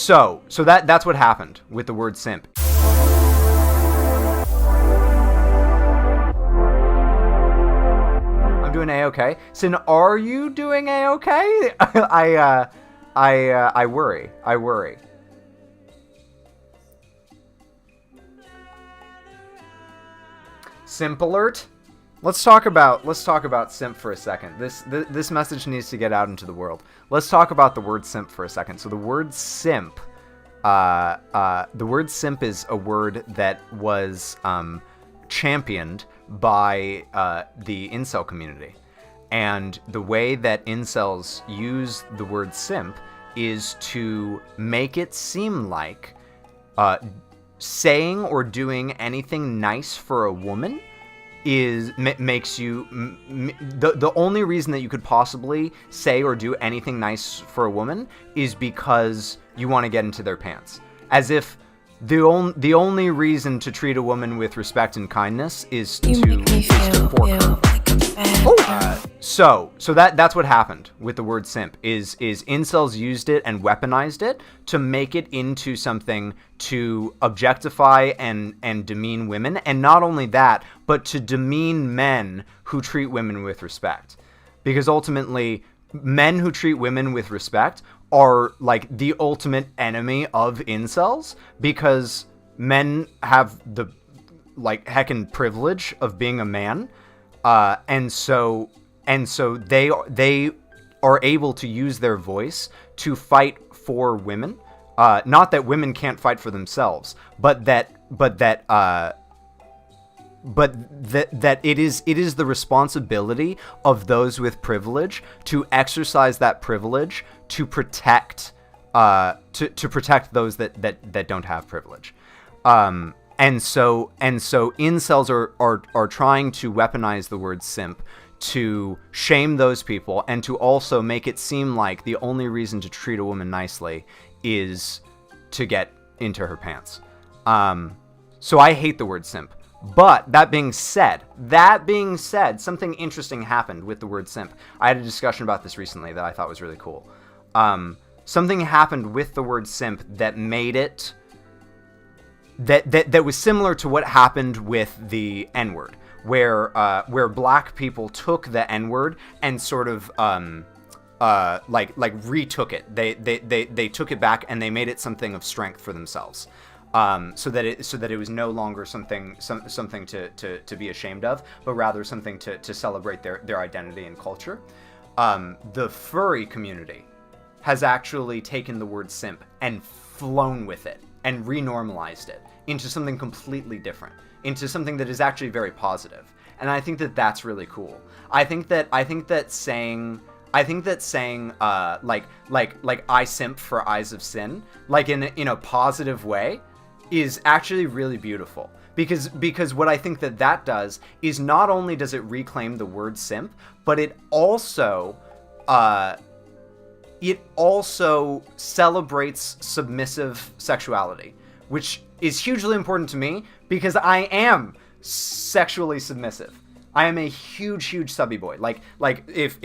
So that's what happened with the word simp. I'm doing A-okay. Sin, are you doing A-okay? I worry. Simp alert. Let's talk about simp for a second. This message needs to get out into the world. Let's talk about the word simp for a second. So the word simp, the word simp is a word that was championed by the incel community, and the way that incels use the word simp is to make it seem like saying or doing anything nice for a woman makes you the only reason that you could possibly say or do anything nice for a woman is because you want to get into their pants, as if the only reason to treat a woman with respect and kindness is to fork her. So that's what happened with the word simp is incels used it and weaponized it to make it into something to objectify and demean women, and not only that, but to demean men who treat women with respect. Because ultimately, men who treat women with respect are like the ultimate enemy of incels, because men have the like heckin' privilege of being a man. And so they are able to use their voice to fight for women. Not that women can't fight for themselves, but that it is the responsibility of those with privilege to exercise that privilege to protect to protect those that don't have privilege. And so incels are trying to weaponize the word simp to shame those people, and to also make it seem like the only reason to treat a woman nicely is to get into her pants. So I hate the word simp. But that being said, something interesting happened with the word simp. I had a discussion about this recently that I thought was really cool. Something happened with the word simp that made it that was similar to what happened with the N-word, where black people took the N-word and sort of like retook it. They took it back and they made it something of strength for themselves. So that it was no longer something to be ashamed of, but rather something to celebrate their identity and culture. The furry community has actually taken the word simp and flown with it and renormalized it into something completely different, into something that is actually very positive. And I think that that's really cool. I think that saying like I simp for eyes of sin, like in a positive way, is actually really beautiful. Because what I think that does is not only does it reclaim the word simp, but it also celebrates submissive sexuality, which is hugely important to me because I am sexually submissive. I am a huge subby boy. Like if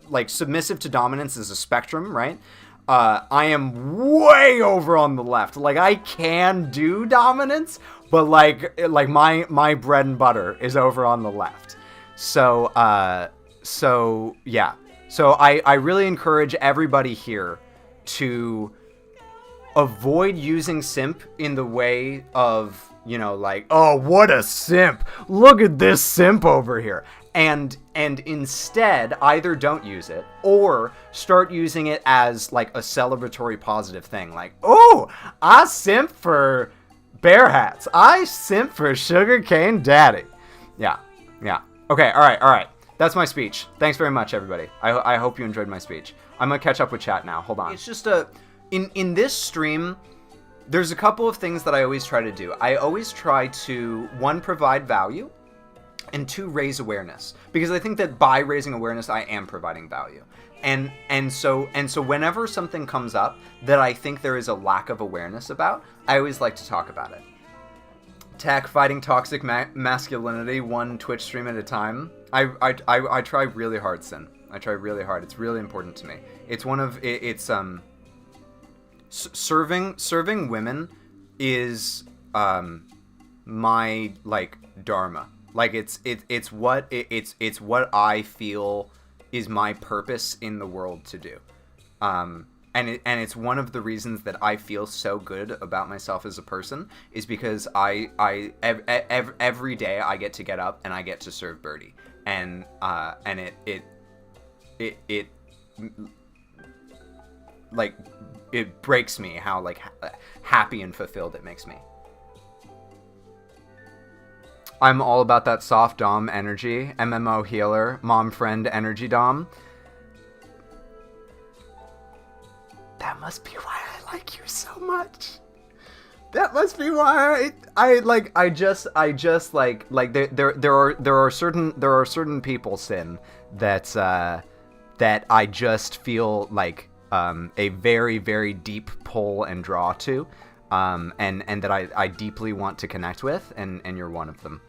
like submissive to dominance is a spectrum, right? I am way over on the left. Like I can do dominance, but like my bread and butter is over on the left. So yeah. So I really encourage everybody here to avoid using simp in the way of, like, oh, what a simp. Look at this simp over here. And instead, either don't use it or start using it as like a celebratory positive thing. Like, oh, I simp for bear hats. I simp for sugarcane daddy. Yeah. Okay, all right. That's my speech. Thanks very much, everybody. I hope you enjoyed my speech. I'm going to catch up with chat now. Hold on. It's just in this stream, there's a couple of things that I always try to do. I always try to, one, provide value, and two, raise awareness. Because I think that by raising awareness, I am providing value. And so whenever something comes up that I think there is a lack of awareness about, I always like to talk about it. Tech, fighting toxic masculinity, one Twitch stream at a time. I try really hard, Sin. I try really hard. It's really important to me. It's one of it's serving women is my like dharma. Like it's what I feel is my purpose in the world to do. And it's one of the reasons that I feel so good about myself as a person is because every day I get to get up and I get to serve Birdie, and it like it breaks me how like happy and fulfilled it makes me. I'm all about that soft dom energy, MMO healer, mom friend energy dom. That must be why I like you so much. That must be why I just like there are certain people, Sin, that I just feel like a very, very deep pull and draw to, and that I deeply want to connect with, and you're one of them.